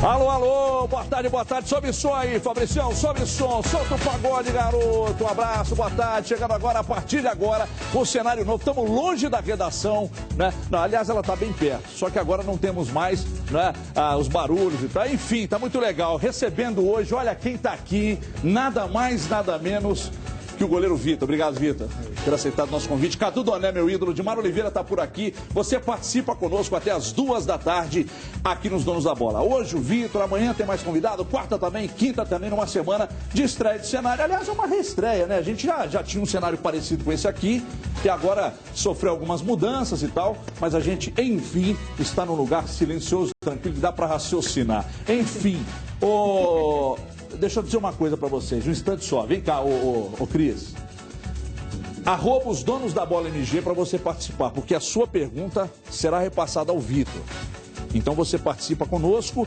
Alô, alô, boa tarde, sobe o som aí, Fabricião, sobe o som, solta o pagode, garoto, um abraço, boa tarde, chegando agora, a partir de agora, o cenário novo, estamos longe da redação, né, não, aliás, ela está bem perto, só que agora não temos mais, né, os barulhos e tal, enfim, está muito legal, recebendo hoje, olha quem está aqui, nada mais, nada menos que o goleiro Vitor. Obrigado, Vitor, por ter aceitado o nosso convite. Cadu Doné, meu ídolo, Dimar Oliveira está por aqui. Você participa conosco até as 2 da tarde aqui nos Donos da Bola. Hoje o Vitor, amanhã tem mais convidado, quarta também, quinta também, numa semana de estreia de cenário. Aliás, é uma reestreia, né? A gente já tinha um cenário parecido com esse aqui e agora sofreu algumas mudanças e tal, mas a gente, enfim, está num lugar silencioso, tranquilo, que dá para raciocinar. Enfim, deixa eu dizer uma coisa para vocês, um instante só. Vem cá, Cris. @ os Donos da Bola MG para você participar, porque a sua pergunta será repassada ao Vitor. Então você participa conosco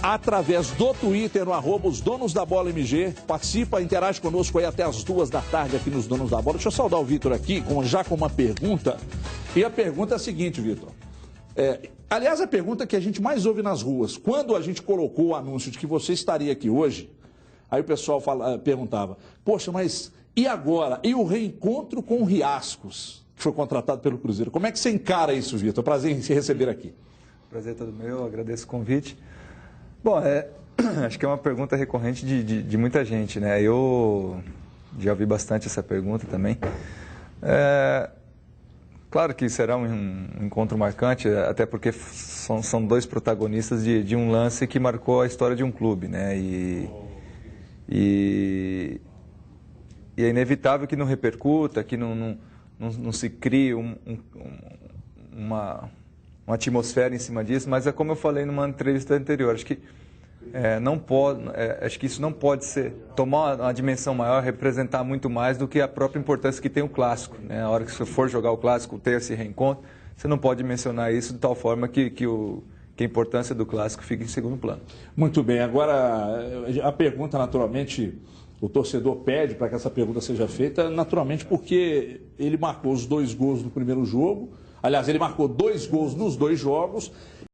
através do Twitter, no @ os Donos da Bola MG. Participa, interage conosco aí até as 2 da tarde aqui nos Donos da Bola. Deixa eu saudar o Vitor aqui, já com uma pergunta. E a pergunta é a seguinte, Vitor. Aliás, a pergunta que a gente mais ouve nas ruas. Quando a gente colocou o anúncio de que você estaria aqui hoje, aí o pessoal perguntava, poxa, mas e agora? E o reencontro com o Riascos, que foi contratado pelo Cruzeiro? Como é que você encara isso, Vitor? Prazer em se receber aqui. Prazer é todo meu, agradeço o convite. Bom, acho que é uma pergunta recorrente de muita gente, né? Eu já ouvi bastante essa pergunta também. Claro que será um encontro marcante, até porque são dois protagonistas de um lance que marcou a história de um clube, né? E é inevitável que não repercuta, que não se crie uma atmosfera em cima disso, mas é como eu falei numa entrevista anterior, acho que acho que isso não pode tomar uma dimensão maior, representar muito mais do que a própria importância que tem o clássico, né? A hora que você for jogar o clássico, ter esse reencontro, você não pode mencionar isso de tal forma que a importância do clássico fique em segundo plano. Muito bem, agora a pergunta naturalmente, o torcedor pede para que essa pergunta seja feita, naturalmente porque ele marcou os 2 gols no primeiro jogo, aliás, ele marcou 2 gols nos 2 jogos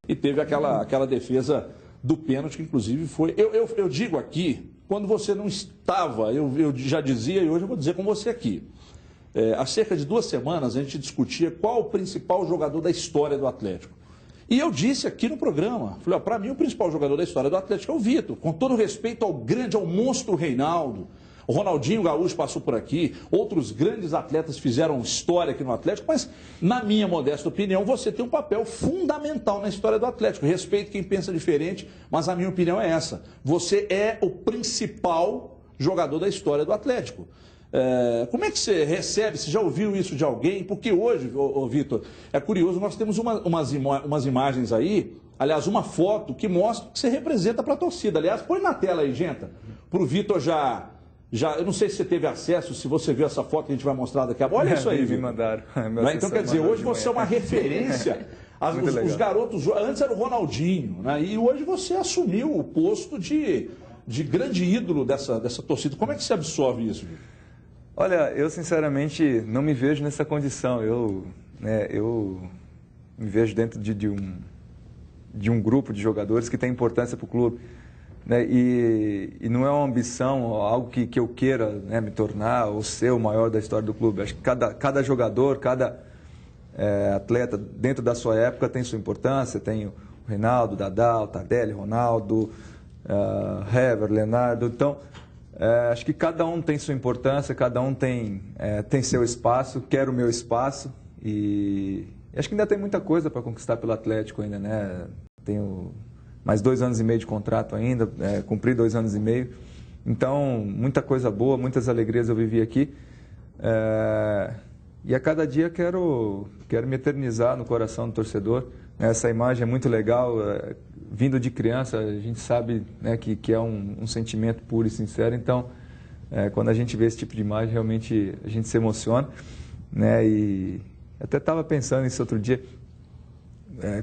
e teve aquela defesa do pênalti, que inclusive foi... Eu digo aqui, quando você não estava, eu já dizia e hoje eu vou dizer com você aqui. Há cerca de 2 semanas a gente discutia qual o principal jogador da história do Atlético. E eu disse aqui no programa, falei, para mim o principal jogador da história do Atlético é o Vitor, com todo respeito ao monstro Reinaldo. O Ronaldinho Gaúcho passou por aqui, outros grandes atletas fizeram história aqui no Atlético, mas, na minha modesta opinião, você tem um papel fundamental na história do Atlético. Respeito quem pensa diferente, mas a minha opinião é essa. Você é o principal jogador da história do Atlético. Como é que você recebe, você já ouviu isso de alguém? Porque hoje, Vitor, é curioso, nós temos umas imagens aí, aliás, uma foto que mostra o que você representa para a torcida. Aliás, põe na tela aí, gente, para o Vitor eu não sei se você teve acesso, se você viu essa foto que a gente vai mostrar daqui a pouco. Olha isso aí, me mandaram. Então, quer dizer, hoje você é uma referência. Os garotos, antes era o Ronaldinho, né? E hoje você assumiu o posto de grande ídolo dessa torcida. Como é que você absorve isso, Vitor? Olha, eu sinceramente não me vejo nessa condição. Eu me vejo dentro de um grupo de jogadores que tem importância para o clube. Né? E não é uma ambição, algo que eu queira, né, me tornar ou ser o maior da história do clube. Acho que cada jogador, cada atleta dentro da sua época tem sua importância. Tem o Reinaldo, Dadá, o Tardelli, Ronaldo, Hever, Leonardo. Então, acho que cada um tem sua importância, cada um tem seu espaço, quero o meu espaço. E acho que ainda tem muita coisa para conquistar pelo Atlético ainda, né? Tenho mais 2 anos e meio de contrato ainda, cumpri 2 anos e meio. Então, muita coisa boa, muitas alegrias eu vivi aqui. E a cada dia quero me eternizar no coração do torcedor. Essa imagem é muito legal, vindo de criança, a gente sabe, né, que é um sentimento puro e sincero. Então, quando a gente vê esse tipo de imagem, realmente a gente se emociona. Né? E até estava pensando nisso outro dia.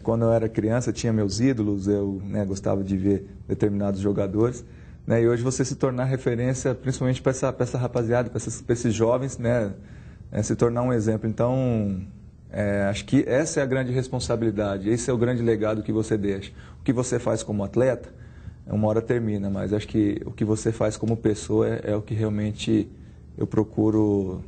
Quando eu era criança, eu tinha meus ídolos, eu, né, gostava de ver determinados jogadores, né, e hoje você se tornar referência, principalmente para essa rapaziada, para esses jovens, né, se tornar um exemplo. Então, acho que essa é a grande responsabilidade, esse é o grande legado que você deixa. O que você faz como atleta, uma hora termina, mas acho que o que você faz como pessoa é o que realmente eu procuro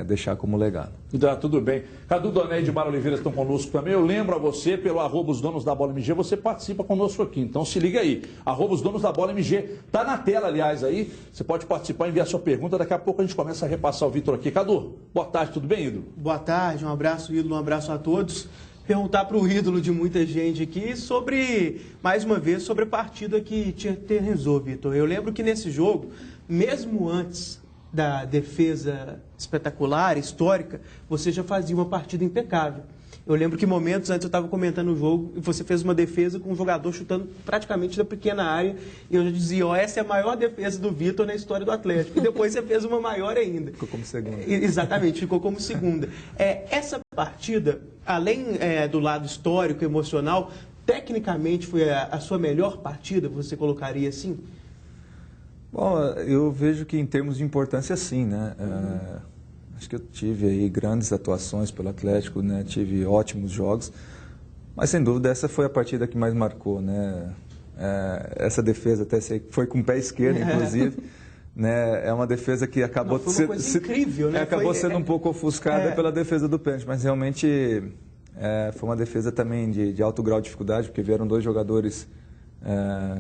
deixar como legado. Tá, tudo bem. Cadu Donete e Mara Oliveira estão conosco também. Eu lembro a você, pelo @os donos da bola MG, você participa conosco aqui. Então se liga aí. @os donos da bola MG. Tá na tela, aliás, aí. Você pode participar, enviar sua pergunta. Daqui a pouco a gente começa a repassar o Vitor aqui. Cadu, boa tarde, tudo bem, ídolo? Boa tarde, um abraço, ídolo, um abraço a todos. Perguntar para o ídolo de muita gente aqui sobre, mais uma vez, sobre a partida que tinha que ter resolvido, Vitor. Eu lembro que nesse jogo, mesmo antes da defesa espetacular, histórica, você já fazia uma partida impecável. Eu lembro que momentos antes eu estava comentando o jogo e você fez uma defesa com um jogador chutando praticamente da pequena área e eu já dizia, ó, essa é a maior defesa do Vitor na história do Atlético. E depois você fez uma maior ainda. Ficou como segunda. Exatamente, ficou como segunda. Essa partida, além do lado histórico, emocional, tecnicamente foi a sua melhor partida, você colocaria assim? Bom, eu vejo que em termos de importância, sim, né? Acho que eu tive aí grandes atuações pelo Atlético, né? Tive ótimos jogos, mas sem dúvida essa foi a partida que mais marcou, né? Essa defesa até foi com o pé esquerdo, inclusive, né? É uma defesa que acabou incrível, né? Acabou sendo um pouco ofuscada pela defesa do pênalti, mas realmente foi uma defesa também de alto grau de dificuldade, porque vieram dois jogadores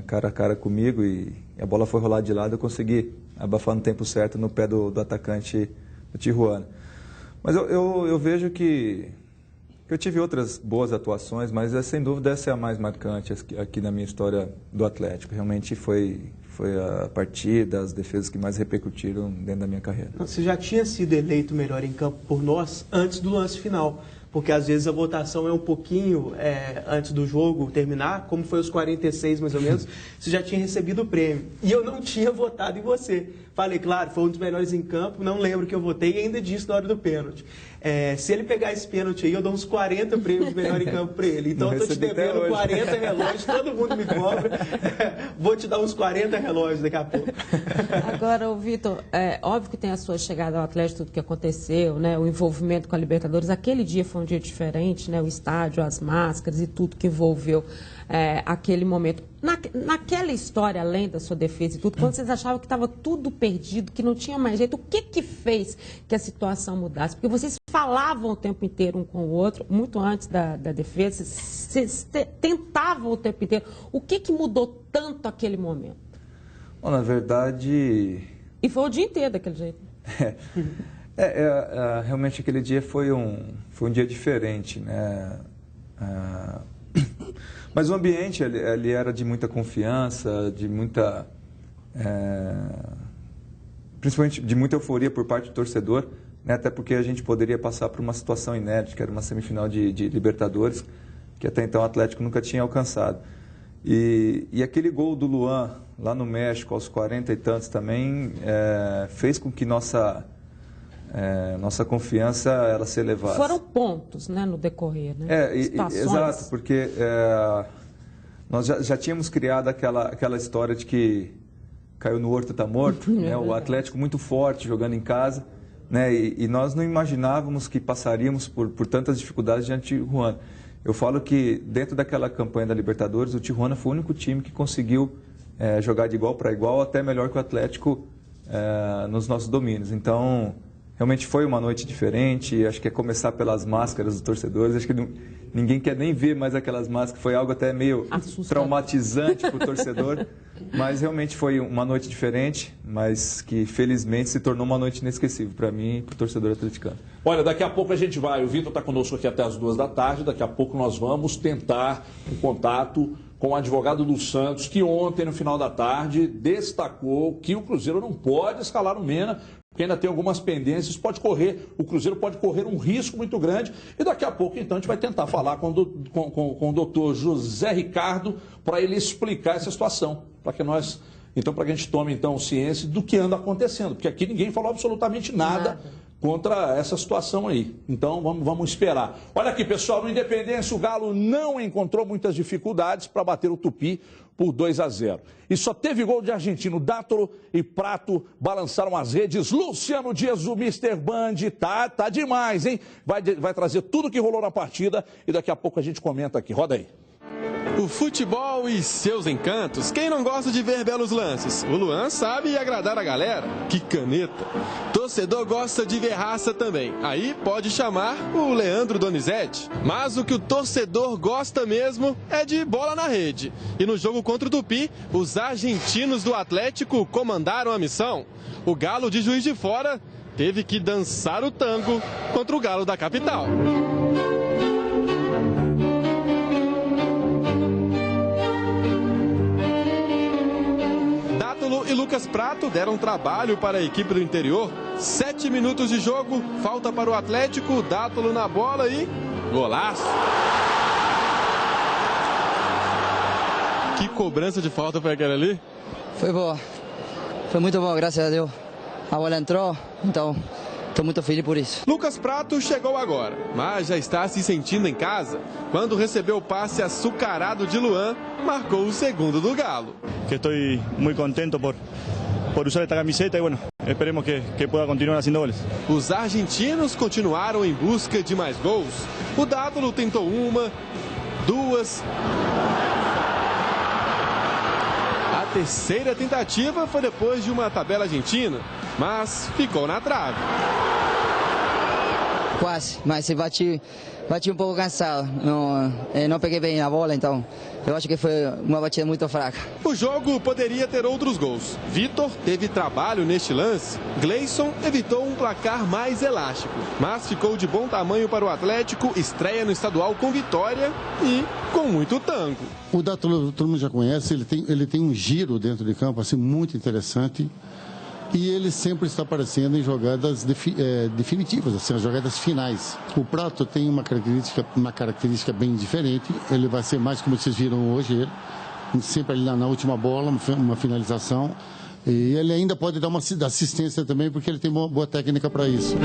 cara a cara comigo e a bola foi rolar de lado, eu consegui abafar no tempo certo no pé do atacante do Tijuana. Mas eu vejo que eu tive outras boas atuações, mas sem dúvida essa é a mais marcante aqui na minha história do Atlético. Realmente foi a partida, as defesas que mais repercutiram dentro da minha carreira. Você já tinha sido eleito melhor em campo por nós antes do lance final. Porque às vezes a votação é um pouquinho antes do jogo terminar, como foi os 46 mais ou menos, você já tinha recebido o prêmio. E eu não tinha votado em você. Falei, claro, foi um dos melhores em campo, não lembro que eu votei e ainda disse na hora do pênalti. Se ele pegar esse pênalti aí, eu dou uns 40 prêmios de melhor em campo para ele. Então eu estou te devendo 40 relógios, todo mundo me cobra. Vou te dar uns 40 relógios daqui a pouco. Agora, Vitor, óbvio que tem a sua chegada ao Atlético, tudo que aconteceu, né? O envolvimento com a Libertadores. Aquele dia foi um dia diferente, né? O estádio, as máscaras e tudo que envolveu aquele momento. Naquela história, além da sua defesa e tudo, quando vocês achavam que estava tudo perdido, que não tinha mais jeito, o que fez que a situação mudasse? Porque vocês falavam o tempo inteiro um com o outro, muito antes da defesa, vocês tentavam o tempo inteiro. O que mudou tanto aquele momento? Bom, na verdade... E foi o dia inteiro daquele jeito. Realmente aquele dia foi um dia diferente, né? Mas o ambiente ali era de muita confiança, de muita... principalmente de muita euforia por parte do torcedor, né? Até porque a gente poderia passar por uma situação inédita, que era uma semifinal de Libertadores, que até então o Atlético nunca tinha alcançado. E aquele gol do Luan, lá no México, aos 40 e tantos também, fez com que nossa confiança ela se elevasse. Foram pontos, né, no decorrer, né? Exato, porque nós já tínhamos criado aquela história de que caiu no horto, está morto, né? O Atlético muito forte, jogando em casa, né? E nós não imaginávamos que passaríamos por tantas dificuldades diante de Tijuana. Eu falo que dentro daquela campanha da Libertadores, o Tijuana foi o único time que conseguiu jogar de igual para igual, até melhor que o Atlético nos nossos domínios. Então... realmente foi uma noite diferente, acho que é começar pelas máscaras dos torcedores, acho que ninguém quer nem ver mais aquelas máscaras, foi algo até meio traumatizante para o torcedor, mas realmente foi uma noite diferente, mas que felizmente se tornou uma noite inesquecível para mim e para o torcedor atleticano. Olha, daqui a pouco a gente vai, o Vitor está conosco aqui até as 2 da tarde, daqui a pouco nós vamos tentar um contato com o advogado do Santos, que ontem, no final da tarde, destacou que o Cruzeiro não pode escalar o Mena, porque ainda tem algumas pendências, o Cruzeiro pode correr um risco muito grande. E daqui a pouco, então, a gente vai tentar falar com o doutor José Ricardo para ele explicar essa situação, para que a gente tome, então, ciência do que anda acontecendo, porque aqui ninguém falou absolutamente nada contra essa situação aí. Então, vamos esperar. Olha aqui, pessoal, no Independência, o Galo não encontrou muitas dificuldades para bater o Tupi por 2-0. E só teve gol de argentino. Dátolo e Prato balançaram as redes. Luciano Dias, o Mr. Band, tá demais, hein? Vai trazer tudo que rolou na partida e daqui a pouco a gente comenta aqui. Roda aí. O futebol e seus encantos. Quem não gosta de ver belos lances? O Luan sabe agradar a galera. Que caneta. Torcedor gosta de ver raça também. Aí pode chamar o Leandro Donizete. Mas o que o torcedor gosta mesmo é de bola na rede. E no jogo contra o Tupi, os argentinos do Atlético comandaram a missão. O Galo de Juiz de Fora teve que dançar o tango contra o Galo da capital. Dátolo e Lucas Prato deram trabalho para a equipe do interior. 7 minutos de jogo, falta para o Atlético, Dátolo na bola e golaço. Que cobrança de falta foi aquela ali? Foi boa, foi muito bom, graças a Deus. A bola entrou, então estou muito feliz por isso. Lucas Prato chegou agora, mas já está se sentindo em casa. Quando recebeu o passe açucarado de Luan, marcou o segundo do Galo. Que estou muito contento por usar esta camiseta e, bueno, esperemos que pueda continuar haciendo goles. Os argentinos continuaram em busca de mais gols. O Dátolo tentou uma, duas. A terceira tentativa foi depois de uma tabela argentina, mas ficou na trave. Quase, mas bati um pouco cansado. Não peguei bem a bola, então eu acho que foi uma batida muito fraca. O jogo poderia ter outros gols. Vitor teve trabalho neste lance. Gleison evitou um placar mais elástico, mas ficou de bom tamanho para o Atlético, estreia no estadual com vitória e com muito tango. O Dátolo, todo mundo já conhece, ele tem um giro dentro de campo assim, muito interessante. E ele sempre está aparecendo em jogadas definitivas, assim, as jogadas finais. O Prato tem uma característica bem diferente. Ele vai ser mais como vocês viram hoje, sempre ali na última bola, uma finalização. E ele ainda pode dar uma assistência também, porque ele tem boa técnica para isso.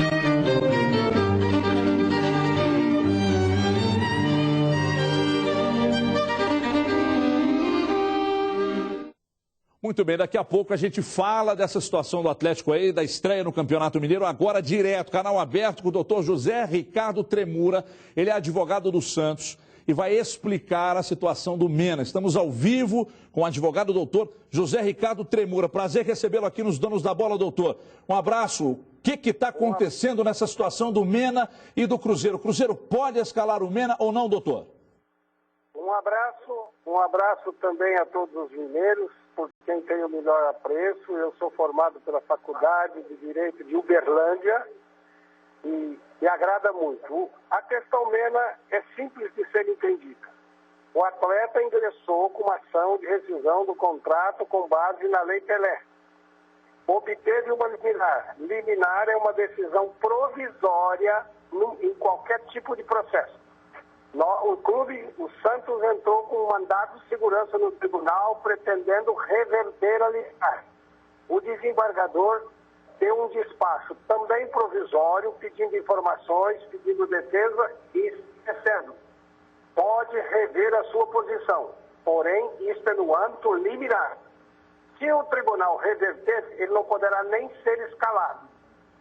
Muito bem, daqui a pouco a gente fala dessa situação do Atlético aí, da estreia no Campeonato Mineiro, agora direto, canal aberto com o doutor José Ricardo Tremura, ele é advogado do Santos e vai explicar a situação do Mena. Estamos ao vivo com o advogado doutor José Ricardo Tremura. Prazer recebê-lo aqui nos Donos da Bola, doutor. Um abraço. O que está acontecendo nessa situação do Mena e do Cruzeiro? O Cruzeiro pode escalar o Mena ou não, doutor? Um abraço também a todos os mineiros, por quem tem o melhor apreço. Eu sou formado pela Faculdade de Direito de Uberlândia e me agrada muito. A questão Mena é simples de ser entendida. O atleta ingressou com uma ação de rescisão do contrato com base na Lei Pelé. Obteve uma liminar. Liminar é uma decisão provisória em qualquer tipo de processo. O clube, o Santos, entrou com um mandado de segurança no tribunal pretendendo reverter a liminar. O desembargador deu um despacho também provisório, pedindo informações, pedindo defesa e esquecendo. Pode rever a sua posição, porém, isto é no âmbito liminar. Se o tribunal reverter, ele não poderá nem ser escalado.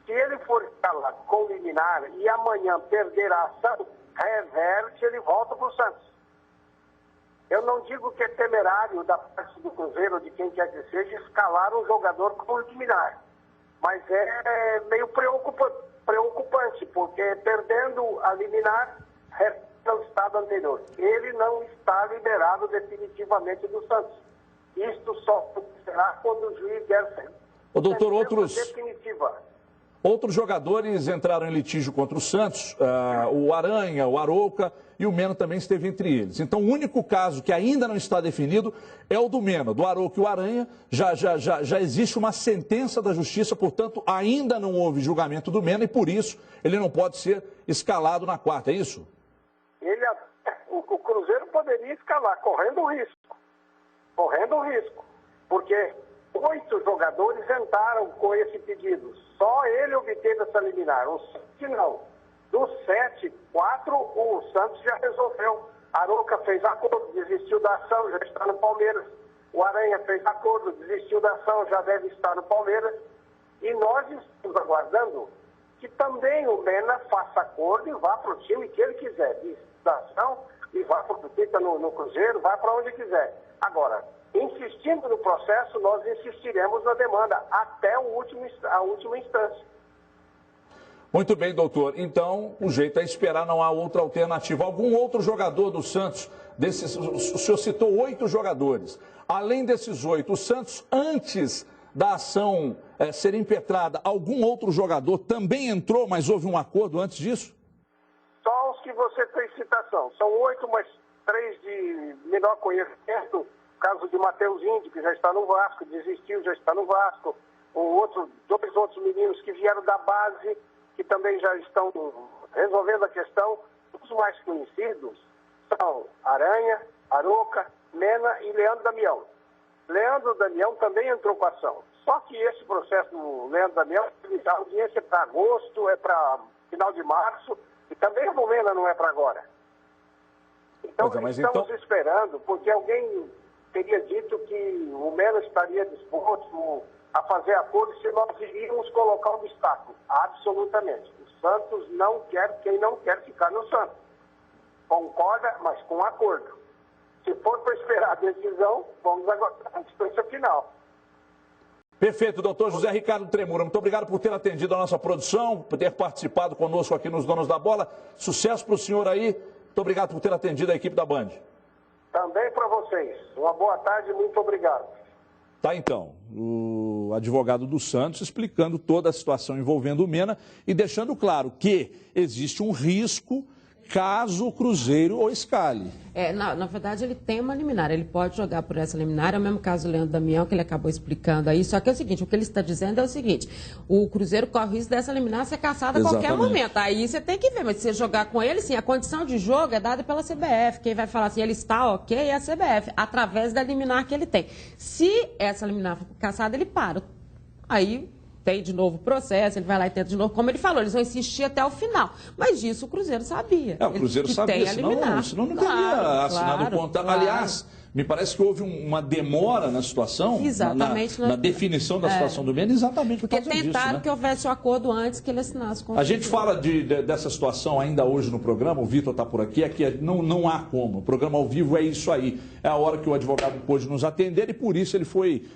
Se ele for escalado com liminar e amanhã perder a ação, reverte, ele volta para o Santos. Eu não digo que é temerário da parte do Cruzeiro, de quem quer que seja, escalar um jogador com liminar. Mas é meio preocupante, porque perdendo a liminar, reverte ao estado anterior. Ele não está liberado definitivamente do Santos. Isto só será quando o juiz der Ô, doutor, definitiva. Outros jogadores entraram em litígio contra o Santos, o Aranha, o Arouca e o Mena também esteve entre eles. Então, o único caso que ainda não está definido é o do Mena. Do Arouca e o Aranha já existe uma sentença da Justiça, portanto, ainda não houve julgamento do Mena e, por isso, ele não pode ser escalado na quarta, é isso? O Cruzeiro poderia escalar, correndo risco, porque 8 jogadores entraram com esse pedido. Só ele obteve essa liminar. O 7 não. Dos 7, 4 o Santos já resolveu. Arouca fez acordo, desistiu da ação, já está no Palmeiras. O Aranha fez acordo, desistiu da ação, já deve estar no Palmeiras. E nós estamos aguardando que também o Mena faça acordo e vá para o time que ele quiser. Da ação, e fica no Cruzeiro, vai para onde quiser. Agora, insistindo no processo, nós insistiremos na demanda até a última instância. Muito bem, doutor. Então, o jeito é esperar, não há outra alternativa. Algum outro jogador do Santos, o senhor citou 8 jogadores. Além desses 8, o Santos, antes da ação ser impetrada, algum outro jogador também entrou, mas houve um acordo antes disso? Só os que você fez citação. São 8, mas 3 de menor conhecimento. O caso de Matheus Índio, que já está no Vasco, desistiu, já está no Vasco. 2 outros meninos que vieram da base, que também já estão resolvendo a questão. Os mais conhecidos são Aranha, Aroca, Mena e Leandro Damião. Leandro Damião também entrou com a ação. Só que esse processo do Leandro Damião, a audiência é para agosto, é para final de março, e também o Mena não é para agora. Então, estamos esperando, porque alguém teria dito que o Mena estaria disposto a fazer acordo se nós iríamos colocar um obstáculo. Absolutamente. O Santos não quer, quem não quer ficar no Santos. Concorda, mas com acordo. Se for para esperar a decisão, vamos aguardar a distância final. Perfeito, doutor José Ricardo Tremura. Muito obrigado por ter atendido a nossa produção, por ter participado conosco aqui nos Donos da Bola. Sucesso para o senhor aí. Muito obrigado por ter atendido a equipe da Band. Também para vocês. Uma boa tarde e muito obrigado. Tá, então, o advogado do Santos explicando toda a situação envolvendo o Mena e deixando claro que existe um risco caso o Cruzeiro o escale. Na verdade, ele tem uma liminar, ele pode jogar por essa liminar, é o mesmo caso do Leandro Damião, que ele acabou explicando aí, só que é o seguinte, o que ele está dizendo é o seguinte, o Cruzeiro corre o risco dessa liminar ser caçada a qualquer momento, aí você tem que ver, mas se você jogar com ele, sim, a condição de jogo é dada pela CBF, quem vai falar assim, ele está ok, é a CBF, através da liminar que ele tem. Se essa liminar for caçada, ele para, aí tem de novo o processo, ele vai lá e tenta de novo. Como ele falou, eles vão insistir até o final. Mas disso o Cruzeiro sabia. O Cruzeiro sabia, senão não teria assinado o contrato. Aliás, me parece que houve uma demora na situação, na definição da situação do Mena, exatamente por causa disso. Porque tentaram que houvesse o acordo antes que ele assinasse o contrato. A gente fala dessa situação ainda hoje no programa, o Vitor está por aqui, não há como. O programa ao vivo é isso aí. É a hora que o advogado pôde nos atender e por isso ele foi...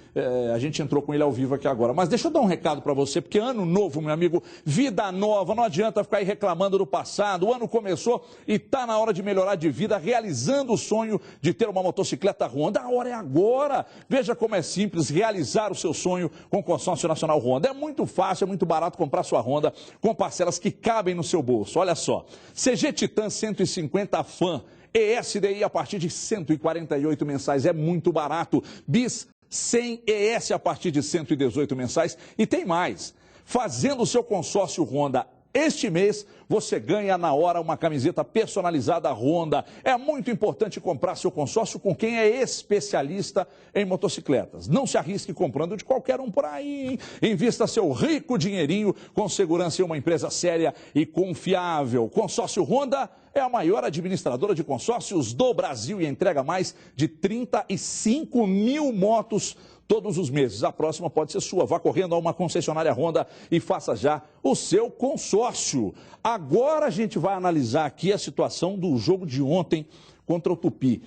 a gente entrou com ele ao vivo aqui agora. Mas deixa eu dar um recado para você, porque ano novo, meu amigo, vida nova, não adianta ficar aí reclamando do passado. O ano começou e está na hora de melhorar de vida, realizando o sonho de ter uma motocicleta Honda. A hora é agora. Veja como é simples realizar o seu sonho com o Consórcio Nacional Honda. É muito fácil, é muito barato comprar sua Honda com parcelas que cabem no seu bolso. Olha só, CG Titan 150 Fan, ESDI a partir de 148 mensais, é muito barato. Bis 100 ES a partir de 118 mensais. E tem mais, fazendo o seu consórcio Honda este mês, você ganha na hora uma camiseta personalizada Honda. É muito importante comprar seu consórcio com quem é especialista em motocicletas. Não se arrisque comprando de qualquer um por aí, hein? Invista seu rico dinheirinho com segurança em uma empresa séria e confiável. Consórcio Honda é a maior administradora de consórcios do Brasil e entrega mais de 35 mil motos todos os meses. A próxima pode ser sua. Vá correndo a uma concessionária Honda e faça já o seu consórcio. Agora a gente vai analisar aqui a situação do jogo de ontem contra o Tupi.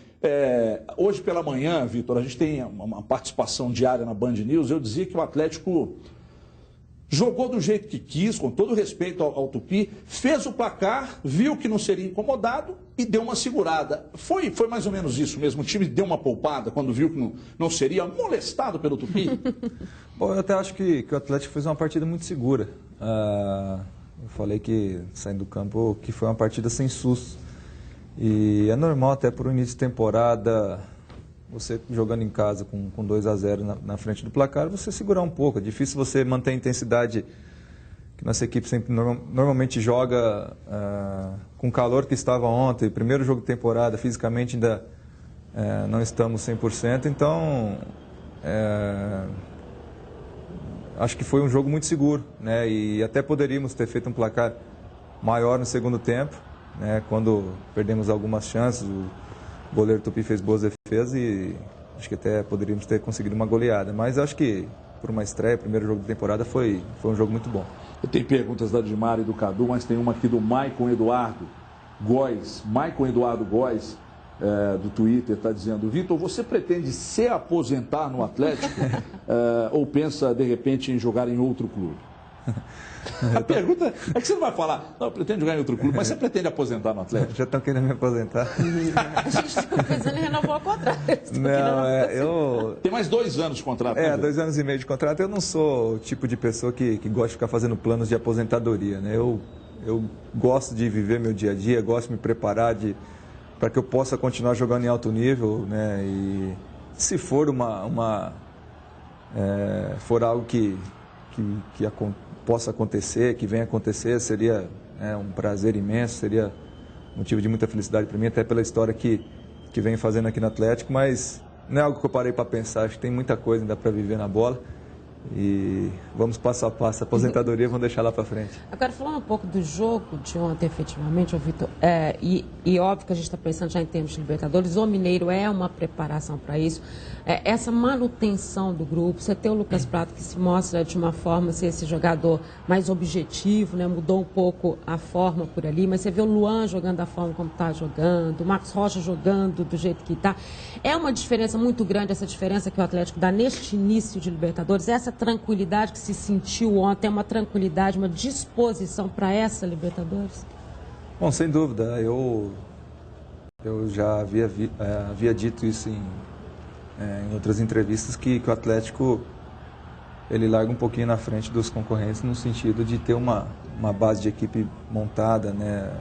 Hoje pela manhã, Vitor, a gente tem uma participação diária na Band News. Eu dizia que o Atlético jogou do jeito que quis, com todo respeito ao Tupi, fez o placar, viu que não seria incomodado e deu uma segurada. Foi mais ou menos isso mesmo, o time deu uma poupada quando viu que não seria molestado pelo Tupi? Bom, eu até acho que o Atlético fez uma partida muito segura. Eu falei que, saindo do campo, que foi uma partida sem susto. E é normal até por início de temporada, você jogando em casa com 2-0 na frente do placar, você segurar um pouco. É difícil você manter a intensidade que nossa equipe sempre normalmente joga com o calor que estava ontem. Primeiro jogo de temporada, fisicamente ainda não estamos 100%. Então, acho que foi um jogo muito seguro, né? E até poderíamos ter feito um placar maior no segundo tempo, né? Quando perdemos algumas chances. O goleiro Tupi fez boas defesas e acho que até poderíamos ter conseguido uma goleada. Mas acho que, por uma estreia, primeiro jogo de temporada, foi um jogo muito bom. Eu tenho perguntas da Dimara e do Cadu, mas tem uma aqui do Maicon Eduardo. Góes, Maicon Eduardo Góes, do Twitter, está dizendo: Vitor, você pretende se aposentar no Atlético ou pensa, de repente, em jogar em outro clube? A pergunta é que você não vai falar, não, eu pretendo jogar em outro clube, mas você pretende aposentar no Atlético? Já estão querendo me aposentar. A gente ficou pensando em renovar o contrato. Não, Tem mais 2 anos de contrato. 2 anos e meio de contrato. Eu não sou o tipo de pessoa que gosta de ficar fazendo planos de aposentadoria, né? Eu gosto de viver meu dia a dia, gosto de me preparar para que eu possa continuar jogando em alto nível, né? E se for for algo que possa acontecer, que venha acontecer, seria um prazer imenso, seria motivo de muita felicidade para mim, até pela história que venho fazendo aqui no Atlético, mas não é algo que eu parei para pensar. Acho que tem muita coisa ainda para viver na bola e vamos passo a passo. A aposentadoria vamos deixar lá para frente. Agora, falando um pouco do jogo de ontem, efetivamente, Vitor, e óbvio que a gente está pensando já em termos de Libertadores, o Mineiro é uma preparação para isso. Essa manutenção do grupo, você tem o Lucas Prato que se mostra de uma forma ser esse jogador mais objetivo, né? Mudou um pouco a forma por ali, mas você vê o Luan jogando da forma como está jogando, o Marcos Rocha jogando do jeito que está. É uma diferença muito grande, essa diferença que o Atlético dá neste início de Libertadores, essa tranquilidade que se sentiu ontem, é uma tranquilidade, uma disposição para essa Libertadores? Bom, sem dúvida, eu já havia dito isso em outras entrevistas, que o Atlético ele larga um pouquinho na frente dos concorrentes no sentido de ter uma base de equipe montada, né,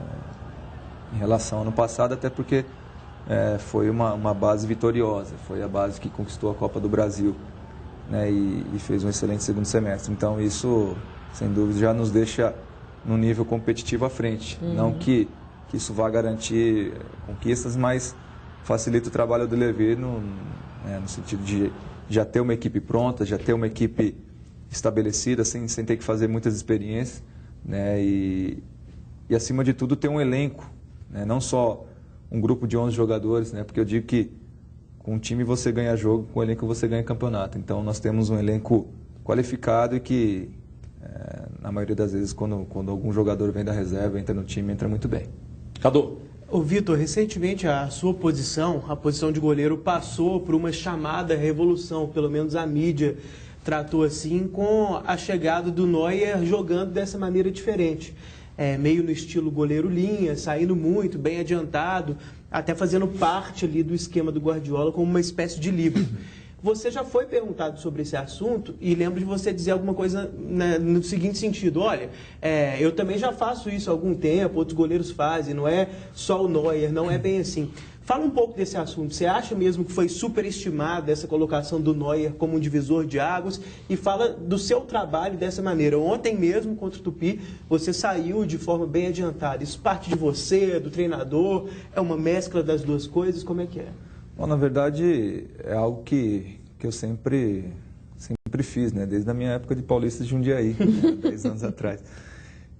em relação ao ano passado, até porque foi uma base vitoriosa, foi a base que conquistou a Copa do Brasil, né, e fez um excelente segundo semestre. Então isso, sem dúvida, já nos deixa no nível competitivo à frente. Não que isso vá garantir conquistas, mas facilita o trabalho do Levi no sentido de já ter uma equipe pronta, já ter uma equipe estabelecida, sem ter que fazer muitas experiências, né, e acima de tudo ter um elenco, né, não só um grupo de 11 jogadores, né, porque eu digo que com um time você ganha jogo, com o elenco você ganha campeonato. Então nós temos um elenco qualificado e que, na maioria das vezes, quando algum jogador vem da reserva, entra no time, entra muito bem. Cadu. Ô Vitor, recentemente a sua posição, a posição de goleiro, passou por uma chamada revolução, pelo menos a mídia tratou assim, com a chegada do Neuer jogando dessa maneira diferente. Meio no estilo goleiro-linha, saindo muito, bem adiantado, até fazendo parte ali do esquema do Guardiola como uma espécie de líbero. Você já foi perguntado sobre esse assunto e lembro de você dizer alguma coisa, né, no seguinte sentido: olha, eu também já faço isso há algum tempo, outros goleiros fazem, não é só o Neuer, não é bem assim. Fala um pouco desse assunto. Você acha mesmo que foi superestimada essa colocação do Neuer como um divisor de águas? E fala do seu trabalho dessa maneira. Ontem mesmo, contra o Tupi, você saiu de forma bem adiantada. Isso parte de você, do treinador? É uma mescla das duas coisas? Como é que é? Bom, na verdade, é algo que eu sempre fiz, né? Desde a minha época de Paulista de Jundiaí, 10 anos atrás.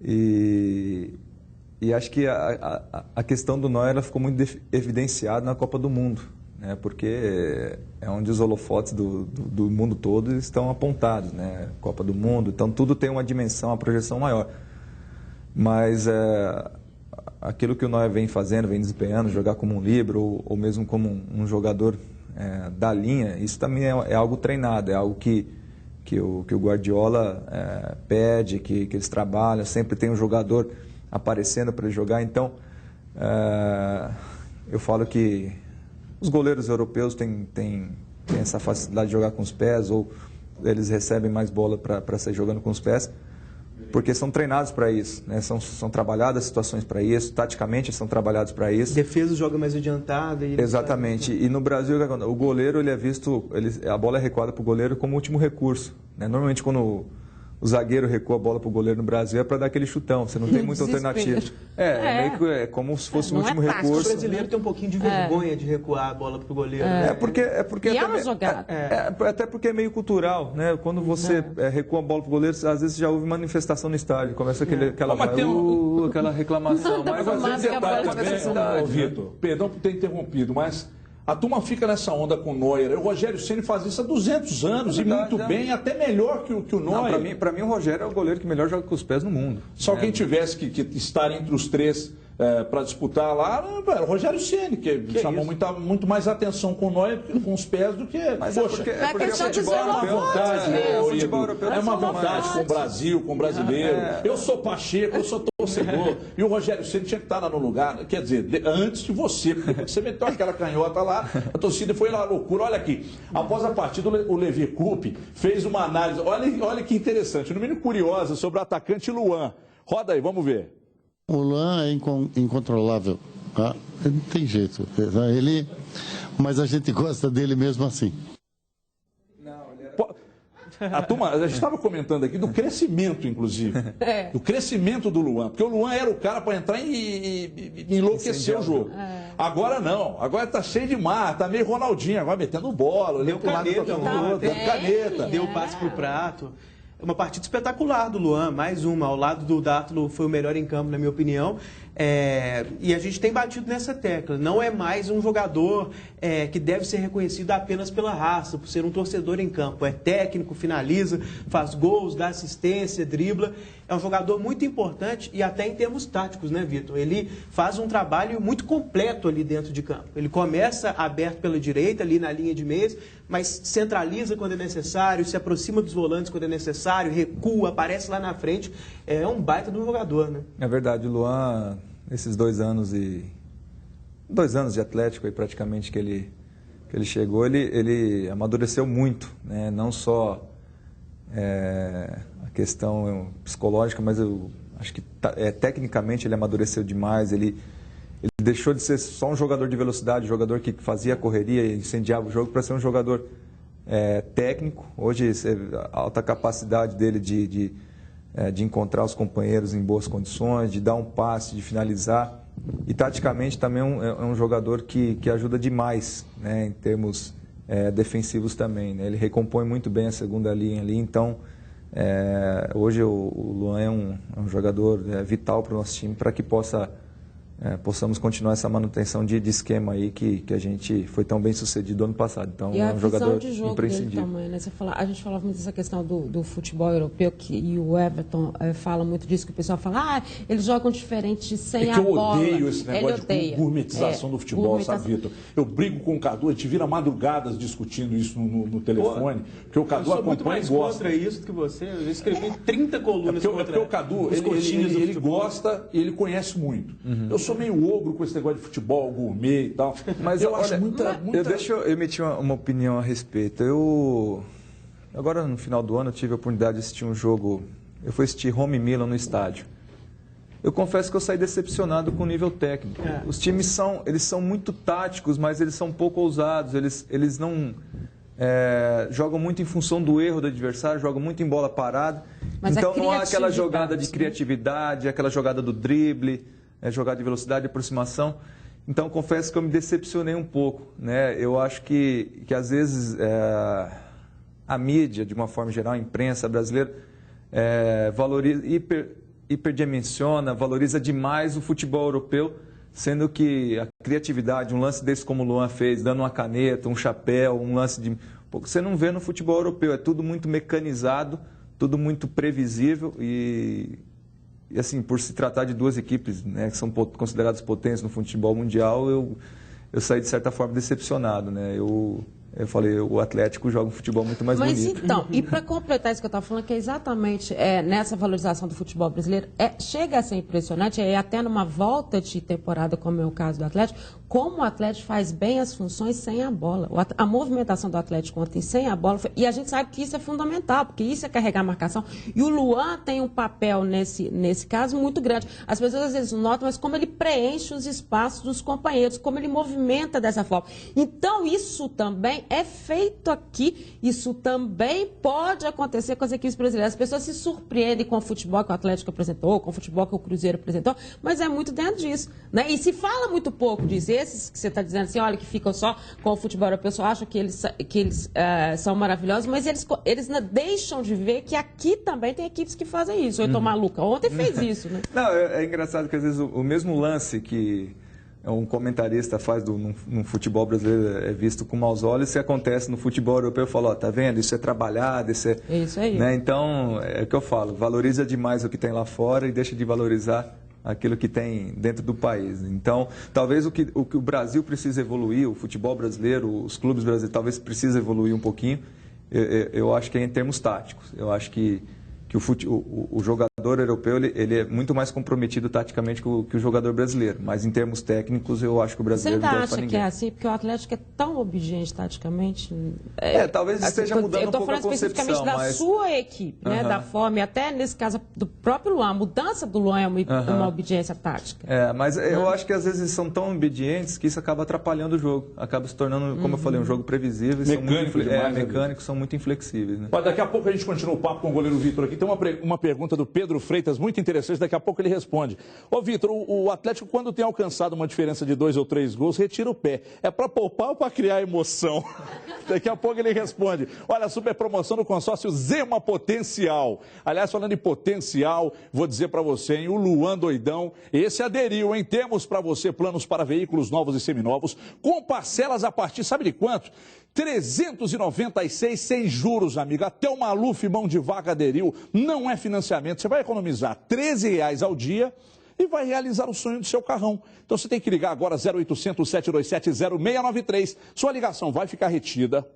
E acho que a questão do Neuer ela ficou muito evidenciada na Copa do Mundo, né? Porque é onde os holofotes do mundo todo estão apontados, né? Copa do Mundo, então tudo tem uma dimensão, uma projeção maior. Mas aquilo que o Neuer vem fazendo, vem desempenhando, jogar como um líbero ou mesmo como um jogador da linha, isso também é algo treinado, é algo que o Guardiola pede, que eles trabalham, sempre tem um jogador aparecendo para ele jogar. Então, eu falo que os goleiros europeus têm essa facilidade de jogar com os pés, ou eles recebem mais bola para sair jogando com os pés, porque são treinados para isso, né? São trabalhadas situações para isso, taticamente são trabalhados para isso. Defesa joga mais adiantada. Exatamente. E no Brasil, o goleiro ele é visto, a bola é recuada para o goleiro como último recurso, né? Normalmente, quando o zagueiro recua a bola para o goleiro no Brasil, é para dar aquele chutão, você não tem muita alternativa. Meio que como se fosse o último recurso. O brasileiro tem um pouquinho de vergonha de recuar a bola para o goleiro. Porque e é uma jogada. Até porque é meio cultural, né? Quando você recua a bola para o goleiro, às vezes já houve manifestação no estádio, começa aquela reclamação. Mas às vezes também, Vitor, perdão por ter interrompido, mas a turma fica nessa onda com o Neuer. O Rogério Ceni faz isso há 200 anos e muito bem, até melhor que o Neuer. Para mim, o Rogério é o goleiro que melhor joga com os pés no mundo. Se alguém tivesse que estar entre os três para disputar lá, era o Rogério Ceni, que chamou muito mais atenção com o Neuer, com os pés, do que... Mas poxa, é questão de ser é uma vontade com o Brasil, com o brasileiro. Eu sou Pacheco, eu sou torcedor. E o Rogério Ceni tinha que estar lá no lugar, quer dizer, antes de você, porque você meteu aquela canhota lá, a torcida foi lá loucura. Olha aqui, após a partida, o Levi Coupe fez uma análise, olha que interessante, no mínimo curiosa, sobre o atacante Luan. Roda aí, vamos ver. O Luan é incontrolável, tá? Não tem jeito. Mas a gente gosta dele mesmo assim. A gente estava comentando aqui do crescimento, inclusive. Do crescimento do Luan. Porque o Luan era o cara para entrar e enlouquecer o jogo. Agora não. Agora está cheio de mar, está meio Ronaldinho, agora metendo bola. Deu caneta. Deu passe pro prato. Uma partida espetacular do Luan, mais uma. Ao lado do Dátilo, foi o melhor em campo, na minha opinião. E a gente tem batido nessa tecla. Não é mais um jogador que deve ser reconhecido apenas pela raça, por ser um torcedor em campo. É técnico, finaliza, faz gols, dá assistência, dribla. É um jogador muito importante e até em termos táticos, né, Vitor? Ele faz um trabalho muito completo ali dentro de campo. Ele começa aberto pela direita, ali na linha de meias, mas centraliza quando é necessário, se aproxima dos volantes quando é necessário, recua, aparece lá na frente. É um baita de um jogador, né? É verdade, o Luan, esses 2 anos de Atlético aí praticamente que ele chegou, ele amadureceu muito, né? Não só a questão psicológica, mas eu acho que tecnicamente ele amadureceu demais, ele deixou de ser só um jogador de velocidade, um jogador que fazia a correria e incendiava o jogo, para ser um jogador técnico. Hoje, a alta capacidade dele de encontrar os companheiros em boas condições, de dar um passe, de finalizar. E taticamente também é um jogador que ajuda demais, né, em termos defensivos também, né? Ele recompõe muito bem a segunda linha ali, então hoje o Luan é um jogador vital para o nosso time, para que possamos continuar essa manutenção de esquema aí que a gente foi tão bem sucedido ano passado. Então, é um jogador de jogo imprescindível. Dele também, né? A gente falava muito dessa questão do futebol europeu, e o Everton fala muito disso, que o pessoal fala, eles jogam diferente sem a bola. Eu odeio esse negócio de gourmetização do futebol, sabe, Vitor? Eu brigo com o Cadu, a gente vira madrugadas discutindo isso no telefone, porque o Cadu acompanha e gosta. Eu sou muito mais contra isso do que você. Eu escrevi 30 colunas contra. Porque o Cadu, ele gosta e ele conhece muito. Eu sou meio ogro com esse negócio de futebol, gourmet e tal. Mas eu acho Deixa eu emitir uma opinião a respeito. Agora, no final do ano, eu tive a oportunidade de assistir um jogo. Eu fui assistir Roma e Milan no estádio. Eu confesso que eu saí decepcionado com o nível técnico. Os times são muito táticos, mas eles são um pouco ousados. Eles não jogam muito em função do erro do adversário, jogam muito em bola parada. Mas então não há aquela jogada de criatividade, aquela jogada do drible, jogada de velocidade, de aproximação. Então, confesso que eu me decepcionei um pouco, né? Eu acho que às vezes a mídia, de uma forma geral, a imprensa brasileira, valoriza, hiperdimensiona, valoriza demais o futebol europeu, sendo que a criatividade, um lance desse como o Luan fez, dando uma caneta, um chapéu, um lance de... Você não vê no futebol europeu, é tudo muito mecanizado, tudo muito previsível e assim, por se tratar de 2 equipes, né, que são consideradas potências no futebol mundial, eu saí de certa forma decepcionado, né? Eu falei, o Atlético joga um futebol muito mais bonito. Mas então, e para completar isso que eu estava falando, que é exatamente nessa valorização do futebol brasileiro, chega a ser impressionante, até numa volta de temporada, como é o caso do Atlético, como o Atlético faz bem as funções sem a bola. A movimentação do Atlético ontem sem a bola, e a gente sabe que isso é fundamental, porque isso é carregar a marcação. E o Luan tem um papel nesse caso muito grande. As pessoas às vezes notam, mas como ele preenche os espaços dos companheiros, como ele movimenta dessa forma. Então, isso também é feito aqui, isso também pode acontecer com as equipes brasileiras. As pessoas se surpreendem com o futebol que o Atlético apresentou, com o futebol que o Cruzeiro apresentou, mas é muito dentro disso, né? E se fala muito pouco disso. Esses que você está dizendo assim, olha, que ficam só com o futebol europeu, eu só acho que eles são maravilhosos, mas eles deixam de ver que aqui também tem equipes que fazem isso. Eu estou maluca. Ontem fez isso, né? Não, é engraçado que às vezes o mesmo lance que um comentarista faz num futebol brasileiro é visto com maus olhos, se acontece no futebol europeu, eu falo, tá vendo, isso é trabalhado, isso aí. Né? Então, é o que eu falo, valoriza demais o que tem lá fora e deixa de valorizar aquilo que tem dentro do país. Então, talvez o que o Brasil precisa evoluir, o futebol brasileiro, os clubes brasileiros, talvez precisa evoluir um pouquinho, eu acho que é em termos táticos. Eu acho que o jogador europeu ele é muito mais comprometido taticamente que o jogador brasileiro, mas em termos técnicos eu acho que o brasileiro não deve para ninguém. Você acha que é assim? Porque o Atlético é tão obediente taticamente. Talvez esteja mudando um pouco a concepção. Eu estou falando especificamente da sua equipe, né? Da forma, e até nesse caso do próprio Luan. A mudança do Luan é uma obediência tática. Mas eu acho que às vezes são tão obedientes que isso acaba atrapalhando o jogo. Acaba se tornando, como eu falei, um jogo previsível. Mecânicos, são muito inflexíveis. Né? Mas daqui a pouco a gente continua o papo com o goleiro Vitor aqui. Tem uma pergunta do Pedro Freitas muito interessante, daqui a pouco ele responde. Ô Vitor, o Atlético quando tem alcançado uma diferença de 2 ou 3 gols, retira o pé. É para poupar ou para criar emoção? Daqui a pouco ele responde. Olha, super promoção do consórcio Zema Potencial. Aliás, falando em potencial, vou dizer para você, hein, o Luan doidão, esse aderiu, hein? Temos para você planos para veículos novos e seminovos, com parcelas a partir, sabe de quanto? 396 sem juros, amigo. Até o Maluf Mão de Vaca aderiu. Não é financiamento. Você vai economizar R$13 ao dia e vai realizar o sonho do seu carrão. Então você tem que ligar agora 0800 727 0693. Sua ligação vai ficar retida.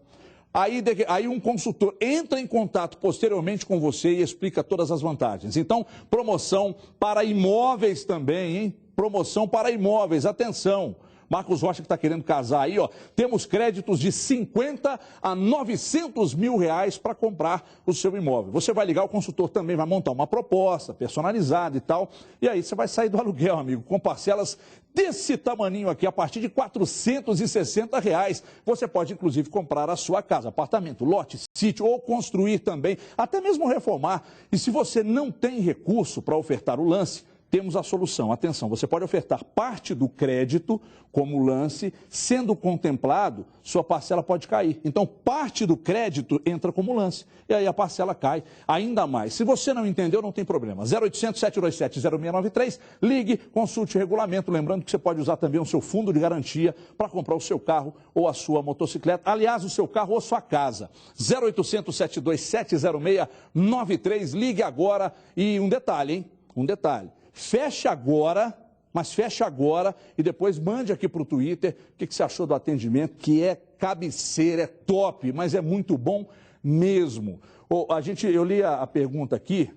Aí um consultor entra em contato posteriormente com você e explica todas as vantagens. Então, promoção para imóveis também, hein? Promoção para imóveis. Atenção! Marcos Rocha que está querendo casar aí, ó. Temos créditos de 50 a 900 mil reais para comprar o seu imóvel. Você vai ligar, o consultor também vai montar uma proposta personalizada e tal. E aí você vai sair do aluguel, amigo, com parcelas desse tamaninho aqui, a partir de R$460. Você pode, inclusive, comprar a sua casa, apartamento, lote, sítio ou construir também, até mesmo reformar. E se você não tem recurso para ofertar o lance, temos a solução. Atenção, você pode ofertar parte do crédito como lance, sendo contemplado, sua parcela pode cair. Então, parte do crédito entra como lance e aí a parcela cai ainda mais. Se você não entendeu, não tem problema. 0800 727 0693, ligue, consulte o regulamento. Lembrando que você pode usar também o seu fundo de garantia para comprar o seu carro ou a sua motocicleta. Aliás, o seu carro ou a sua casa. 0800 727 0693, ligue agora. E um detalhe, hein? Um detalhe. Feche agora, mas feche agora e depois mande aqui para o Twitter o que você achou do atendimento, que é cabeceira, é top, mas é muito bom mesmo. Eu li a pergunta aqui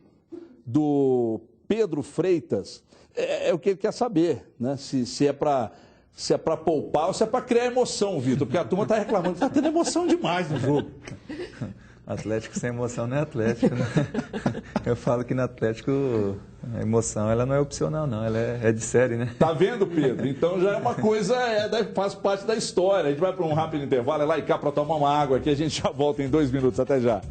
do Pedro Freitas, é o que ele quer saber, né? Se é para poupar ou se é para criar emoção, Vitor, porque a turma está reclamando que está tendo emoção demais no jogo. Atlético sem emoção não é Atlético, né? Eu falo que no Atlético a emoção ela não é opcional, não, ela é de série, né? Tá vendo, Pedro? Então já é uma coisa, faz parte da história. A gente vai para um rápido intervalo, é lá e cá para tomar uma água aqui, a gente já volta em 2 minutos. Até já.